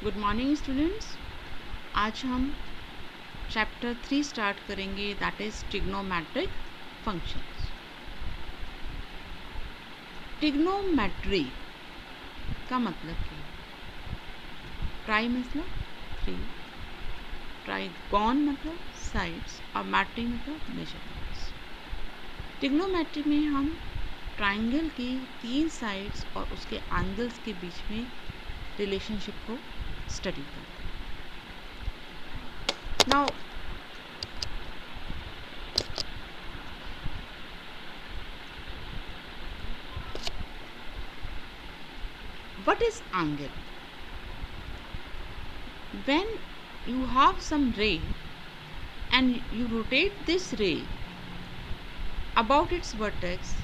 Good morning students. आज हम chapter 3 start करेंगे, that is trigonometric functions. Trigonometry का मतलब क्या है? ट्राई मतलब 3, ट्राइगॉन मतलब साइड्स और मैट्री मतलब मेजरमेंट्स। ट्रिग्नोमेट्री में हम ट्राइंगल की 3 साइड्स और उसके एंगल्स के बीच में रिलेशनशिप को स्टडी करते हैं। Now what is angle? When you have some ray and you rotate this ray about its vertex,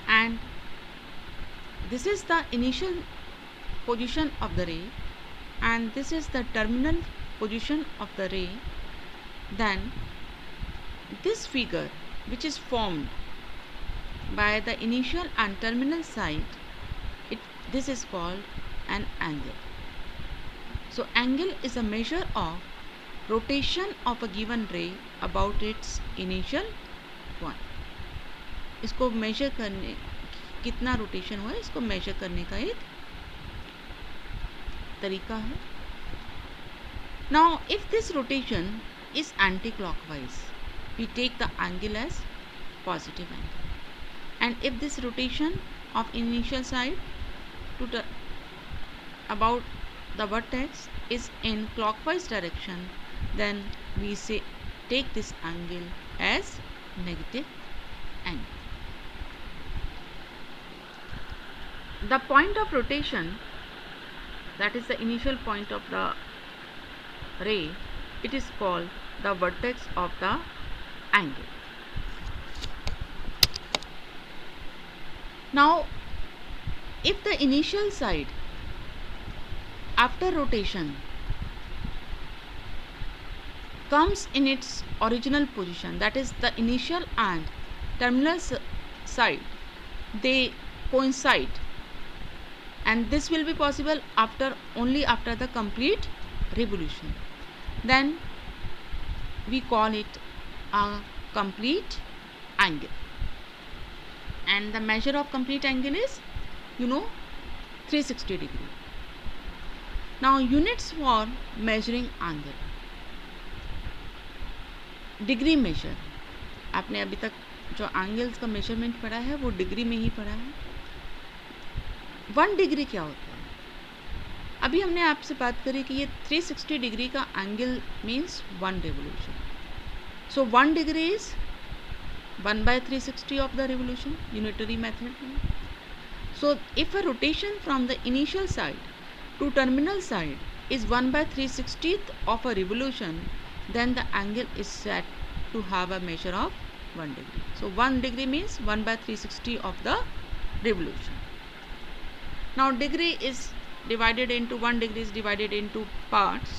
and this is the initial position of the ray and this is the terminal position of the ray, then this figure, which is formed by the initial and terminal side, this is called an angle. So angle is a measure of rotation of a given ray about its initial point. इसको major करने कितना rotation हुआ है, इसको major करने का एक तरीका है. Now if this rotation is anti-clockwise, we take the angle as positive angle, and if this rotation of initial side to about the vertex is in clockwise direction, then we say take this angle as negative angle. The point of rotation, that is the initial point of the ray, it is called the vertex of the angle. Now if the initial side after rotation comes in its original position, that is the initial and terminal side, they coincide, and this will be possible only after the complete revolution, then we call it a complete angle. And the measure of complete angle is 360 degree. Now units for measuring angle. Degree measure, आपने अभी तक जो angles का measurement पढ़ा है वो degree में ही पढ़ा है. 1 डिग्री क्या होता है? अभी हमने आपसे बात करी कि ये 360 डिग्री का angle means 1 revolution. So 1 degree is 1/360 of the revolution, unitary method. So if a rotation from the initial side to terminal side is 1/360th of a revolution, then the angle is said to have a measure of 1 degree. So 1 degree means 1/360 of the revolution. Now degree is divided into 1 degree is divided into parts.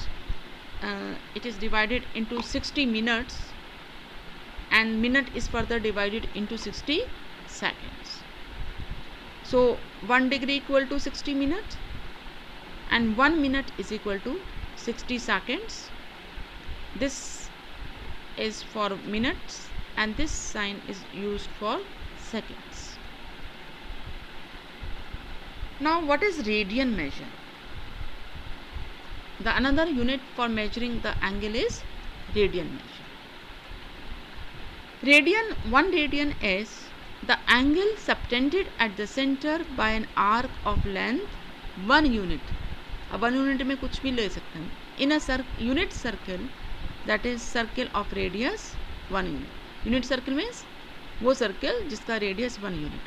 It is divided into 60 minutes, and minute is further divided into 60 seconds. So 1 degree equal to 60 minutes and 1 minute is equal to 60 seconds. This is for minutes and this sign is used for seconds. Now what is radian measure? The another unit for measuring the angle is radian measure. One radian is the angle subtended at the center by an arc of length 1 unit. अब 1 unit में कुछ भी ले सकते हैं. In a unit circle, that is circle of radius 1 unit. Unit circle means वो circle जिसका radius 1 unit.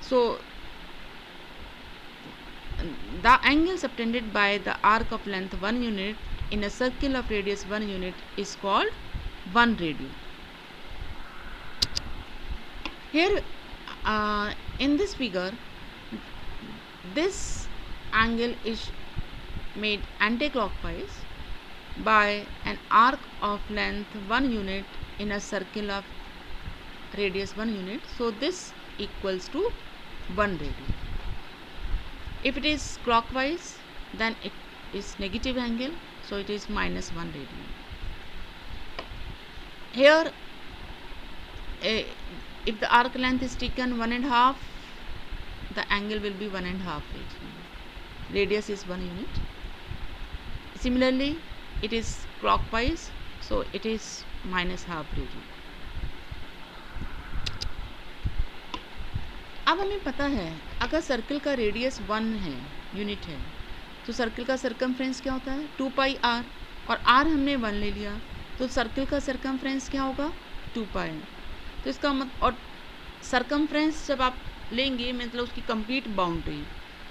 So the angle subtended by the arc of length 1 unit in a circle of radius 1 unit is called 1 radian. Here in this figure, this angle is made anti-clockwise by an arc of length 1 unit in a circle of radius 1 unit. So this equals to 1 radian. If it is clockwise, then it is negative angle, so it is minus 1 radian. Here, if the arc length is taken 1.5, the angle will be 1.5 radian. Radius is 1 unit. Similarly, it is clockwise, so it is minus half radian. अब हमें पता है अगर circle का radius 1 है, unit है, तो circle का सरकमफ्रेंस क्या होता है 2 पाई आर, और आर हमने 1 ले लिया, तो सर्कल का सरकमफ्रेंस क्या होगा 2 पाई। तो इसका मतलब, और सरकमफ्रेंस जब आप लेंगे मतलब उसकी कंप्लीट बाउंड्री,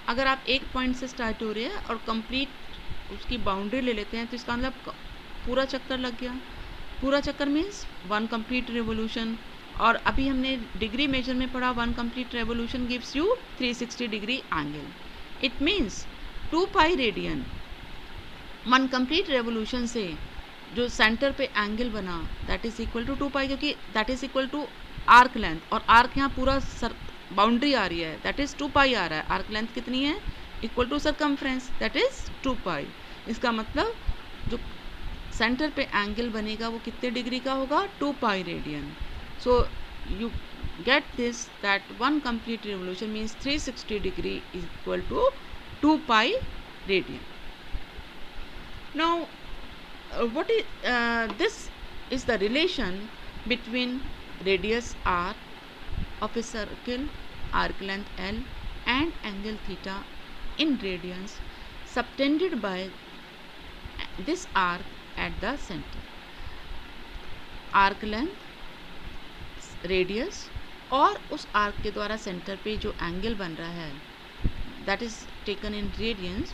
अगर आप एक पॉइंट से स्टार्ट हो रहे हैं और कंप्लीट उसकी बाउंड्री ले लेते हैं, तो इसका मतलब पूरा चक्कर लग गया। पूरा चक्कर मीन्स 1 कंप्लीट रेवोल्यूशन, और अभी हमने डिग्री मेजर में पढ़ा 1 complete revolution gives you 360 degree angle. It means 2 pi radian 1 complete revolution से जो सेंटर पे एंगल बना that is equal to 2 pi, क्योंकि that is equal to arc length, और आर्क यहाँ पूरा बाउंड्री आ रही है, दैट इज 2 पाई आ रहा है। आर्क लेंथ कितनी है equal to circumference, that is 2 pi. इसका मतलब जो सेंटर पे एंगल बनेगा वो कितने डिग्री का होगा 2 pi radian. So you get this that 1 complete revolution means 360 degree is equal to 2 pi radian. Now what is this is the relation between radius r of a circle, arc length l, and angle theta in radians subtended by this arc at the center. Arc length, radius और उस arc के द्वारा centre पे जो angle बन रहा है that is taken in radians,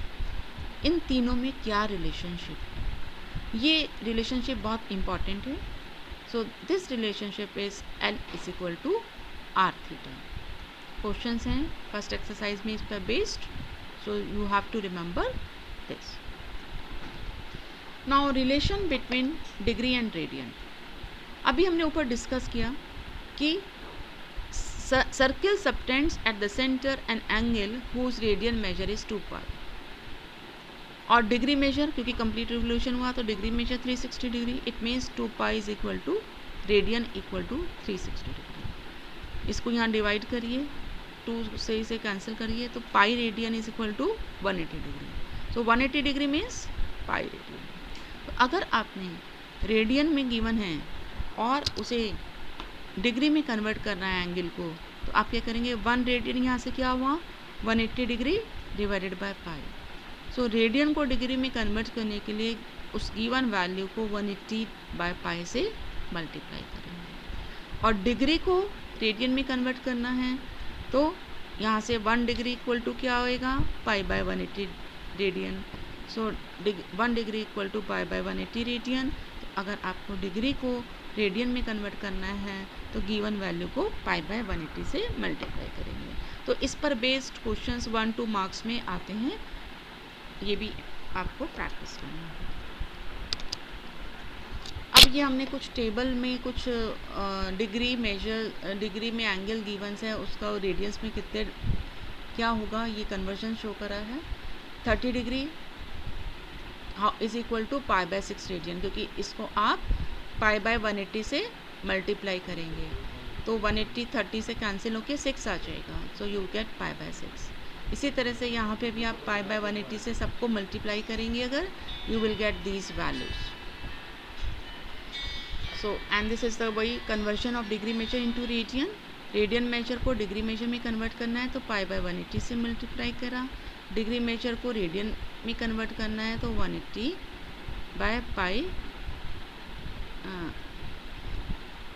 इन तीनों में क्या रिलेशनशिप है, ये रिलेशनशिप बहुत इंपॉर्टेंट है। So this relationship is L is equal to R theta. Questions हैं फर्स्ट एक्सरसाइज में इस पर based, so you have to remember this. Now relation between degree and radian, अभी हमने ऊपर डिस्कस किया कि circle subtends at the centre an angle whose radian measure is 2 pi, और डिग्री मेजर क्योंकि कंप्लीट रिवोल्यूशन हुआ तो degree measure 360 degree, it means 2 pi is equal to radian equal to 360 degree. इसको यहाँ डिवाइड करिए, 2 से इसे कैंसिल करिए, तो pi radian is equal to 180 degree. So 180 degree means pi radian. तो अगर आपने रेडियन में गिवन है और उसे डिग्री में कन्वर्ट करना है एंगल को, तो आप क्या करेंगे 1 रेडियन यहाँ से क्या हुआ 180 degree divided by pi. So radian को डिग्री में कन्वर्ट करने के लिए उस गिवन वैल्यू को 180 बाय पाई से मल्टीप्लाई करेंगे, और डिग्री को रेडियन में कन्वर्ट करना है तो यहाँ से 1 डिग्री इक्वल टू क्या होएगा pi by 180 radian. So 1 degree equal to pi by 180 radian. तो अगर आपको डिग्री को रेडियन में कन्वर्ट करना है तो गिवन वैल्यू को पाई बाय 180 से मल्टीप्लाई करेंगे। तो इस पर बेस्ड क्वेश्चंस 1-2 मार्क्स में आते हैं, ये भी आपको प्रैक्टिस करना है। अब ये हमने कुछ टेबल में कुछ डिग्री मेजर, डिग्री में एंगल गिवंस है, उसका रेडियंस में कितने क्या होगा ये कन्वर्जन शो करा है। 30 degree is equal to pi by 6 radian, क्योंकि इसको आप पाई बाय 180 से मल्टीप्लाई करेंगे तो 180 30 से कैंसिल होके 6 आ जाएगा, so you get pi by 6। इसी तरह से यहाँ पे भी आप पाई बाय 180 से सबको मल्टीप्लाई करेंगे अगर, you will get these values. So and this is the वही conversion of degree measure into radian. Radian measure को डिग्री मेजर में कन्वर्ट करना है तो पाई बाय 180 से मल्टीप्लाई करा, डिग्री मेजर को रेडियन में कन्वर्ट करना है तो 180 बाय पाई,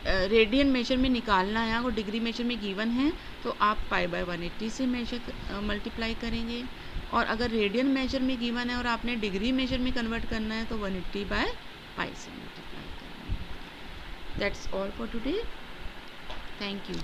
रेडियन मेजर में निकालना है और डिग्री मेजर में गिवन है तो आप पाई बाय 180 से मेजर मल्टीप्लाई करेंगे, और अगर रेडियन मेजर में गिवन है और आपने डिग्री मेजर में कन्वर्ट करना है तो 180 बाय पाई से मल्टीप्लाई करेंगे। That's all for today, thank you.